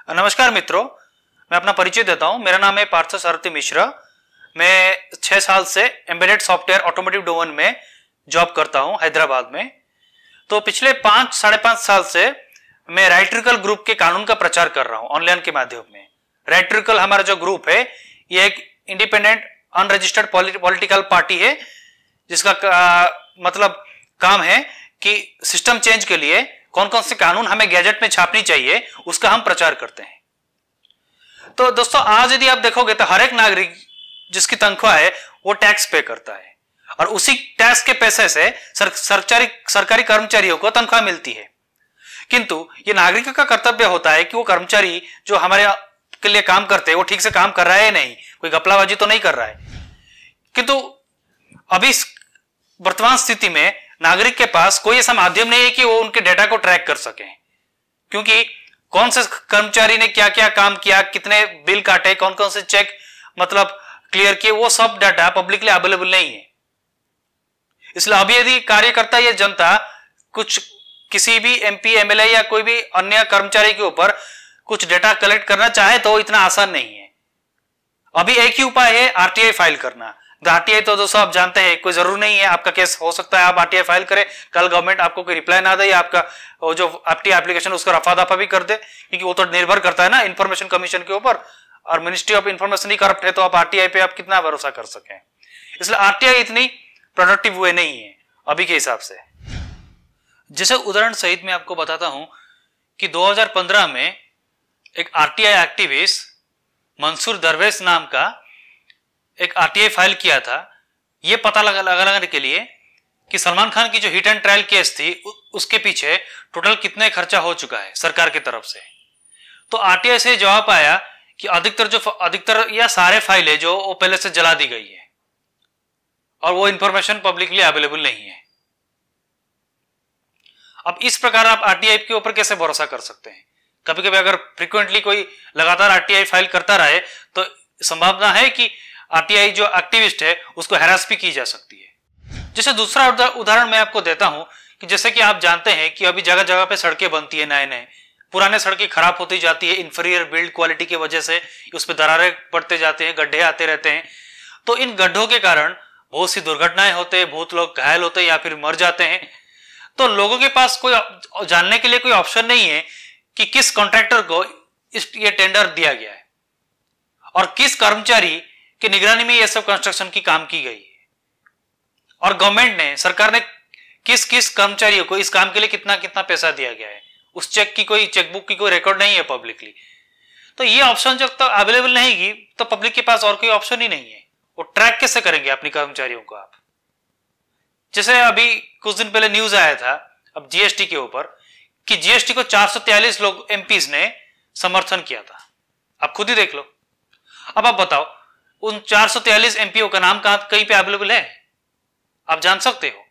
नमस्कार मित्रों, मैं अपना परिचय देता हूं। मेरा नाम है पार्थ सारथी मिश्रा। मैं 6 साल से एम्बेडेड सॉफ्टवेयर ऑटोमोटिव डोमेन में जॉब करता हूं हैदराबाद में। तो पिछले 5-5.5 साल से मैं राइट्रिकल ग्रुप के कानून का प्रचार कर रहा हूं ऑनलाइन के माध्यम में। राइट्रिकल हमारा जो ग्रुप है ये एक इंडिपेंडेंट अनरजिस्टर्ड पॉलिटिकल पार्टी है जिसका मतलब काम है कि सिस्टम चेंज के लिए कौन कौन से कानून हमें गैजेट में छापनी चाहिए उसका हम प्रचार करते हैं। तो दोस्तों, आज यदि आप देखोगे तो हर एक नागरिक जिसकी तनख्वाह है वो टैक्स पे करता है और उसी टैक्स के पैसे से सरकारी कर्मचारियों को तनख्वाह मिलती है। किंतु ये नागरिकों का कर्तव्य होता है कि वो कर्मचारी जो हमारे के लिए काम करते हैं वो ठीक से काम कर रहा है नहीं, कोई घपलाबाजी तो नहीं कर रहा है। किंतु अभी वर्तमान स्थिति में नागरिक के पास कोई ऐसा माध्यम नहीं है कि वो उनके डेटा को ट्रैक कर सके, क्योंकि कौन से कर्मचारी ने क्या क्या काम किया, कितने बिल काटे, कौन कौन से चेक मतलब क्लियर किए, वो सब डाटा पब्लिकली अवेलेबल नहीं है। इसलिए अभी यदि कार्यकर्ता या जनता कुछ किसी भी एमपी एमएलए या कोई भी अन्य कर्मचारी के ऊपर कुछ डेटा कलेक्ट करना चाहे तो इतना आसान नहीं है। अभी एक ही उपाय है, आरटीआई फाइल करना। आरटीआई तो दोस्तों आप जानते हैं कोई जरूर नहीं है, आपका केस हो सकता है आप आरटीआई फाइल करें, कल गवर्नमेंट आपको कोई रिप्लाई ना दे या आपका वो जो आरटीआई एप्लीकेशन उसका रफा दफा भी कर दे, क्योंकि वो तो निर्भर करता है ना इंफॉर्मेशन कमीशन के ऊपर, और ministry of information he corrupt है तो आप आरटीआई पे आप कितना भरोसा कर सकें। इसलिए आरटीआई इतनी प्रोडक्टिव वे नहीं है अभी के हिसाब से। जैसे उदाहरण सहित मैं आपको बताता हूं कि 2015 में एक आरटीआई एक्टिविस्ट मंसूर दरवेश नाम का एक आरटीआई फाइल किया था, यह पता लगाने के लिए कि सलमान खान की जो हिट एंड ट्रायल केस थी उसके पीछे टोटल कितने खर्चा हो चुका है सरकार की तरफ से। तो आरटीआई से जवाब आया कि अधिकतर या सारे फाइलें जो वो पहले से जला दी गई है और वो इंफॉर्मेशन पब्लिकली अवेलेबल नहीं है। अब इस प्रकार आप आरटीआई के ऊपर कैसे भरोसा कर सकते हैं? कभी कभी अगर फ्रीक्वेंटली कोई लगातार आरटीआई फाइल करता रहे तो संभावना है कि आरटीआई जो एक्टिविस्ट है उसको हैरास भी की जा सकती है। जैसे दूसरा उदाहरण मैं आपको देता हूं कि जैसे कि आप जानते हैं कि अभी जगह जगह पे सड़कें बनती है, नए पुराने सड़कें खराब होती जाती है इंफीरियर बिल्ड क्वालिटी की वजह से, उस पर दरारें पड़ते जाते हैं, गड्ढे आते रहते हैं। तो इन गड्ढों के कारण बहुत सी दुर्घटनाएं होते हैं, बहुत लोग घायल होते हैं या फिर मर जाते हैं। तो लोगों के पास कोई जानने के लिए कोई ऑप्शन नहीं है कि किस कॉन्ट्रैक्टर को ये टेंडर दिया गया है और किस कर्मचारी की निगरानी में यह सब कंस्ट्रक्शन की काम की गई है, और गवर्नमेंट ने, सरकार ने किस किस कर्मचारियों को इस काम के लिए कितना कितना पैसा दिया गया है, उस चेक की कोई चेकबुक की कोई रिकॉर्ड नहीं है पब्लिकली। तो ये ऑप्शन जब तक अवेलेबल नहीं की तो पब्लिक के पास और कोई ऑप्शन ही नहीं है। वो ट्रैक कैसे करेंगे अपने कर्मचारियों को आप? जैसे अभी कुछ दिन पहले न्यूज आया था अब जीएसटी के ऊपर कि जीएसटी को 443 लोग एमपीज ने समर्थन किया था। आप खुद ही देख लो। अब आप बताओ उन 443 एमपीओ का नाम कहीं पे अवेलेबल है? आप जान सकते हो।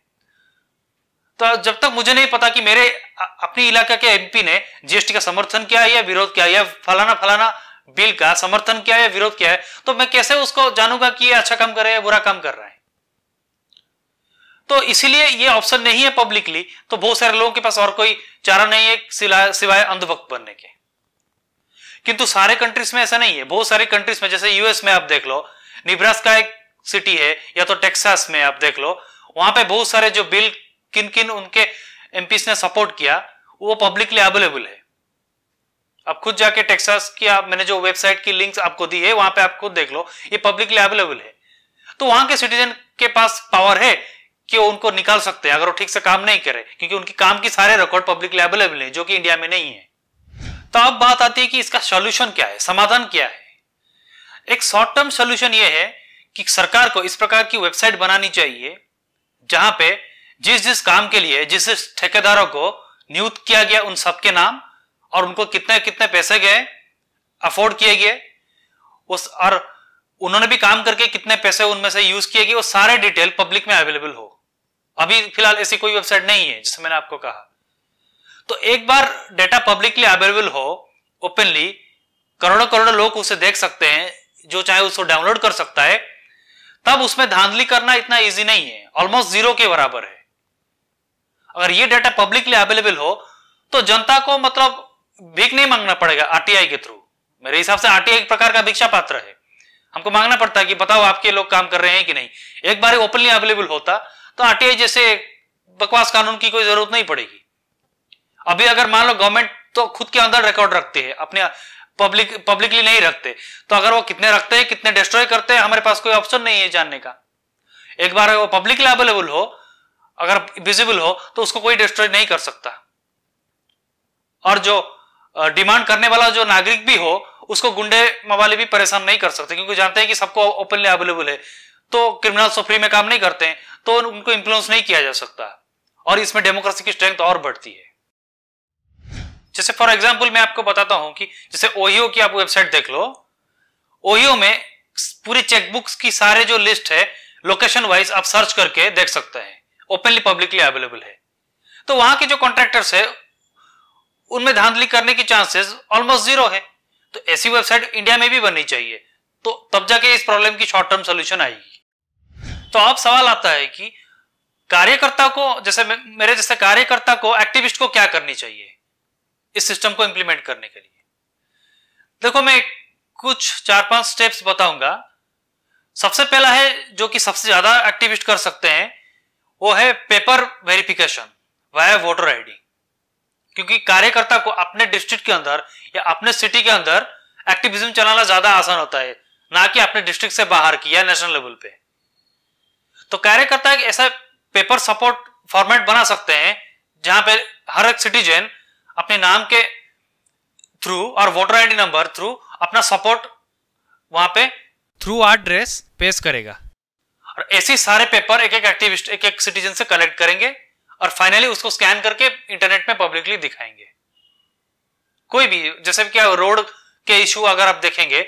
तो जब तक मुझे नहीं पता कि मेरे अपनी इलाका के एमपी ने जीएसटी का समर्थन किया है या विरोध किया है या फलाना बिल का समर्थन किया है या विरोध किया है, तो मैं कैसे उसको जानूंगा कि ये अच्छा काम कर रहा है या बुरा काम कर रहा है? तो इसीलिए ये ऑप्शन नहीं है पब्लिकली, तो बहुत सारे लोगों के पास और कोई चारा नहीं है सिवाय अंधभक्त बनने के। किंतु सारे कंट्रीज में ऐसा नहीं है। बहुत सारे कंट्रीज में, जैसे यूएस में आप देख लो, निब्रास्का एक सिटी है, या तो टेक्सास में आप देख लो, वहां पे बहुत सारे जो बिल किन किन उनके एमपीस ने सपोर्ट किया वो पब्लिकली अवेलेबल है। आप खुद जाके टेक्सास की मैंने जो वेबसाइट की लिंक्स आपको दी है वहां पे आप खुद देख लो, ये पब्लिकली अवेलेबल है। तो वहां के सिटीजन के पास पावर है कि वो उनको निकाल सकते हैं अगर वो ठीक से काम नहीं करे, क्योंकि उनकी काम की सारे रिकॉर्ड पब्लिकली अवेलेबल है, जो कि इंडिया में नहीं है। तो अब बात आती है कि इसका सॉल्यूशन क्या है, समाधान क्या है? एक शॉर्ट टर्म सॉल्यूशन यह है कि सरकार को इस प्रकार की वेबसाइट बनानी चाहिए जहां पे जिस जिस काम के लिए जिस जिस ठेकेदारों को नियुक्त किया गया उन सबके नाम और उनको कितने कितने पैसे गए, अफोर्ड किए गए, और उन्होंने भी काम करके कितने पैसे उनमें से यूज किए गए, वो सारे डिटेल पब्लिक में अवेलेबल हो। अभी फिलहाल ऐसी कोई वेबसाइट नहीं है जिससे मैंने आपको कहा। तो एक बार डेटा पब्लिकली अवेलेबल हो ओपनली, करोड़ों करोड़ों लोग उसे देख सकते हैं, जो चाहे उसको डाउनलोड कर सकता है, तब उसमें धांधली करना इतना इजी नहीं है, ऑलमोस्ट जीरो के बराबर है। अगर ये डेटा पब्लिकली अवेलेबल हो तो जनता को मतलब भीख नहीं मांगना पड़ेगा आरटीआई के थ्रू। मेरे हिसाब से आरटीआई एक प्रकार का भिक्षा पात्र है, हमको मांगना पड़ता है कि बताओ आपके लोग काम कर रहे हैं कि नहीं। एक बार ओपनली अवेलेबल होता तो आरटीआई जैसे बकवास कानून की कोई जरूरत नहीं पड़ेगी। अभी अगर मान लो गवर्नमेंट तो खुद के अंदर रिकॉर्ड रखते हैं, अपने पब्लिकली नहीं रखते, तो अगर वो कितने रखते हैं कितने डिस्ट्रॉय करते हैं हमारे पास कोई ऑप्शन नहीं है जानने का। एक बार वो पब्लिकली अवेलेबल हो, अगर विजिबल हो, तो उसको कोई डिस्ट्रॉय नहीं कर सकता। और जो डिमांड करने वाला जो नागरिक भी हो उसको गुंडे मवाले भी परेशान नहीं कर सकते, क्योंकि जानते हैं कि सबको ओपनली अवेलेबल है, तो क्रिमिनल्स तो फ्री में काम नहीं करते हैं, तो उनको इन्फ्लुएंस नहीं किया जा सकता। और इसमें डेमोक्रेसी की स्ट्रेंथ और बढ़ती है। जैसे फॉर एग्जांपल मैं आपको बताता हूं कि जैसे ओहियो की आप वेबसाइट देख लो, ओहियो में पूरी चेकबुक्स की सारे जो लिस्ट है लोकेशन वाइज आप सर्च करके देख सकते हैं, ओपनली पब्लिकली अवेलेबल है। तो वहां के जो कॉन्ट्रैक्टर्स है उनमें धांधली करने की चांसेस ऑलमोस्ट जीरो है। तो ऐसी वेबसाइट इंडिया में भी बननी चाहिए, तो तब जाके इस प्रॉब्लम की शॉर्ट टर्म सोल्यूशन आएगी। तो अब सवाल आता है कि कार्यकर्ता को, जैसे मेरे जैसे कार्यकर्ता को, एक्टिविस्ट को क्या करनी चाहिए इस सिस्टम को इंप्लीमेंट करने के लिए। देखो मैं कुछ 4-5 स्टेप्स बताऊंगा। सबसे पहला है जो कि सबसे ज्यादा एक्टिविस्ट कर सकते हैं, वो है paper verification via voter ID. क्योंकि कार्यकर्ता को अपने डिस्ट्रिक्ट के अंदर या अपने सिटी के अंदर एक्टिविज्म चलाना ज्यादा आसान होता है, ना कि अपने डिस्ट्रिक्ट से बाहर की या नेशनल लेवल पे। तो कार्यकर्ता एक ऐसा पेपर सपोर्ट फॉर्मेट बना सकते हैं जहां पे हर एक सिटीजन अपने नाम के थ्रू और वोटर आईडी नंबर थ्रू अपना सपोर्ट वहां पे थ्रू एड्रेस पेश करेगा। और ऐसे सारे पेपर एक एक एक्टिविस्ट एक एक सिटीजन से कलेक्ट करेंगे और फाइनली उसको स्कैन करके इंटरनेट में पब्लिकली दिखाएंगे। कोई भी, जैसे क्या रोड के इशू अगर आप देखेंगे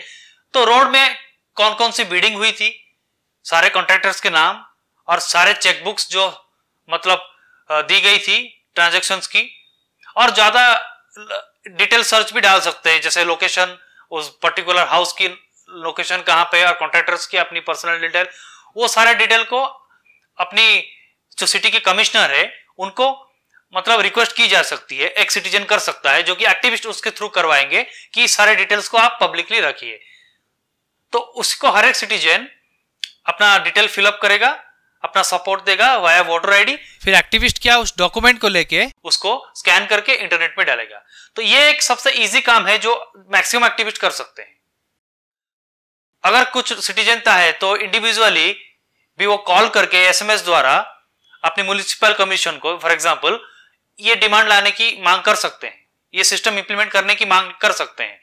तो रोड में कौन कौन सी बिडिंग हुई थी, सारे कॉन्ट्रैक्टर्स के नाम और सारे चेकबुक्स जो मतलब दी गई थी ट्रांजैक्शंस की, और ज्यादा डिटेल सर्च भी डाल सकते हैं, जैसे लोकेशन, उस पर्टिकुलर हाउस की लोकेशन कहां पे और कॉन्ट्रैक्टर्स की अपनी पर्सनल डिटेल, वो सारे डिटेल को अपनी जो सिटी के कमिश्नर है उनको मतलब रिक्वेस्ट की जा सकती है, एक सिटीजन कर सकता है, जो कि एक्टिविस्ट उसके थ्रू करवाएंगे कि सारे डिटेल्स को आप पब्लिकली रखिए। तो उसको हर एक सिटीजन अपना डिटेल फिलअप करेगा, अपना सपोर्ट देगा वाया वोटर आईडी, फिर एक्टिविस्ट क्या उस डॉक्यूमेंट को लेके उसको स्कैन करके इंटरनेट में डालेगा। तो ये एक सबसे इजी काम है जो मैक्सिमम एक्टिविस्ट कर सकते हैं। अगर कुछ सिटीजन है तो इंडिविजुअली भी वो कॉल करके एसएमएस द्वारा अपने म्युनिसिपल कमीशन को फॉर एग्जांपल ये डिमांड लाने की मांग कर सकते हैं, ये सिस्टम इंप्लीमेंट करने की मांग कर सकते हैं।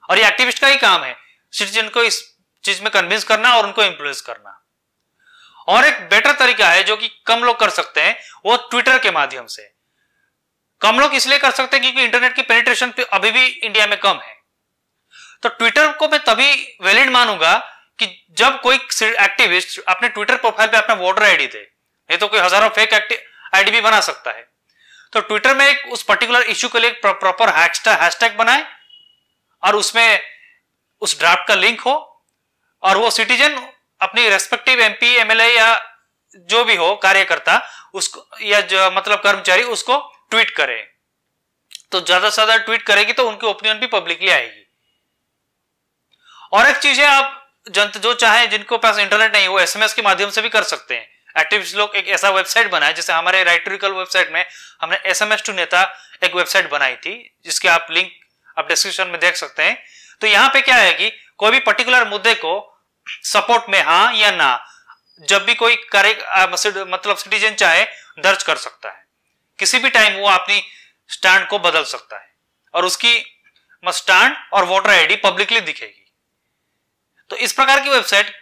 और ये एक्टिविस्ट का ही काम है सिटीजन को इस चीज में कन्विंस करना और उनको इन्फ्लुएंस करना। और एक बेटर तरीका है जो कि कम लोग कर सकते हैं, वो ट्विटर के माध्यम से। कम लोग इसलिए कर सकते हैं क्योंकि इंटरनेट की पेनिट्रेशन अभी भी इंडिया में कम है। तो ट्विटर को मैं तभी वैलिड मानूंगा कि जब कोई एक्टिविस्ट अपने ट्विटर प्रोफाइल पे अपना वोटर आईडी दे, नहीं तो कोई हजारों फेक आईडी भी बना सकता है। तो ट्विटर में एक उस पर्टिकुलर इश्यू के लिए प्रॉपर हैशटैग बनाए और उसमें उस ड्राफ्ट का लिंक हो और वो सिटीजन अपनी रेस्पेक्टिव एमपी एमएलए या जो भी हो कार्यकर्ता उसको या जो मतलब कर्मचारी उसको ट्वीट करे। तो ज्यादा से ज्यादा ट्वीट करेगी तो उनकी ओपिनियन भी पब्लिकली आएगी। और एक चीज है, आप जो चाहे जिनको पास इंटरनेट नहीं वो एसएमएस के माध्यम से भी कर सकते हैं। एक्टिविस्ट लोग एक ऐसा वेबसाइट बनाए, जैसे हमारे राइट टू रिकॉल वेबसाइट में हमने एसएमएस टू नेता एक वेबसाइट बनाई थी, जिसके आप लिंक आप डिस्क्रिप्शन में देख सकते हैं। तो यहाँ पे क्या है कि कोई भी पर्टिकुलर मुद्दे को सपोर्ट में हाँ या ना जब भी कोई मतलब सिटीजन चाहे दर्ज कर सकता है। किसी भी टाइम वो अपनी स्टैंड को बदल सकता है और उसकी स्टैंड और वोटर आईडी पब्लिकली दिखेगी। तो इस प्रकार की वेबसाइट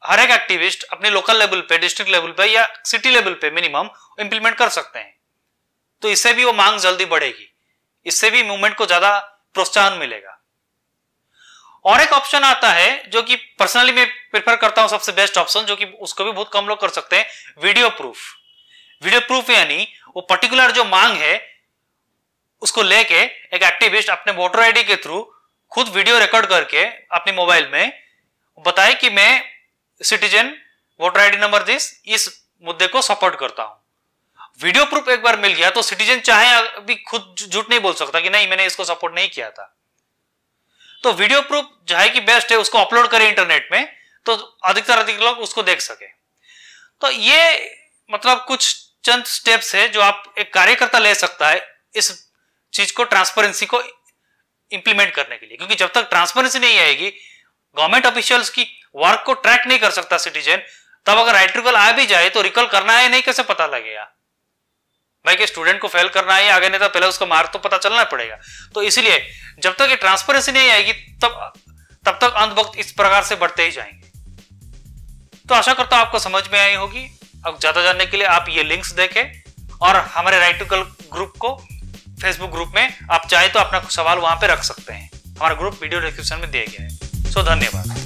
हर एक एक्टिविस्ट अपने लोकल लेवल पे, डिस्ट्रिक्ट लेवल पे या सिटी लेवल पे मिनिमम इंप्लीमेंट कर सकते हैं। तो इससे भी वो मांग जल्दी बढ़ेगी, इससे भी मूवमेंट को ज्यादा प्रोत्साहन मिलेगा। और एक ऑप्शन आता है जो कि पर्सनली मैं प्रेफर करता हूं, सबसे बेस्ट ऑप्शन, जो कि उसको भी बहुत कम लोग कर सकते हैं, वीडियो प्रूफ। वीडियो प्रूफ यानी वो पर्टिकुलर जो मांग है उसको लेके एक एक्टिविस्ट अपने वोटर आईडी के थ्रू खुद वीडियो रिकॉर्ड करके अपने मोबाइल में बताए कि मैं सिटीजन वोटर आईडी नंबर इस मुद्दे को सपोर्ट करता हूं। वीडियो प्रूफ एक बार मिल गया तो सिटीजन चाहे अभी खुद झूठ नहीं बोल सकता कि नहीं मैंने इसको सपोर्ट नहीं किया था। तो वीडियो प्रूफ जो है कि बेस्ट है, उसको अपलोड करें इंटरनेट में तो अधिक लोग उसको देख सके। तो ये मतलब कुछ चंद स्टेप्स है जो आप एक कार्यकर्ता ले सकता है इस चीज को, ट्रांसपेरेंसी को इंप्लीमेंट करने के लिए। क्योंकि जब तक ट्रांसपेरेंसी नहीं आएगी, गवर्नमेंट ऑफिशियल्स की वर्क को ट्रैक नहीं कर सकता सिटीजन, तब अगर राइट रिकॉल आ भी जाए तो रिकॉल करना है नहीं कैसे पता लगेगा भाई कि स्टूडेंट को फेल करना है आगे नहीं, तो पहले उसका मार्क तो पता चलना पड़ेगा। तो इसलिए जब तक ये ट्रांसपेरेंसी नहीं आएगी तब तक अंधभक्त इस प्रकार से बढ़ते ही जाएंगे। तो आशा करता हूं आपको समझ में आई होगी। अब ज्यादा जानने के लिए आप ये लिंक्स देखें और हमारे राइट टू कल ग्रुप को फेसबुक ग्रुप में आप चाहे तो अपना सवाल वहां पे रख सकते हैं। हमारा ग्रुप वीडियो डिस्क्रिप्शन में दिया गया है। सो धन्यवाद।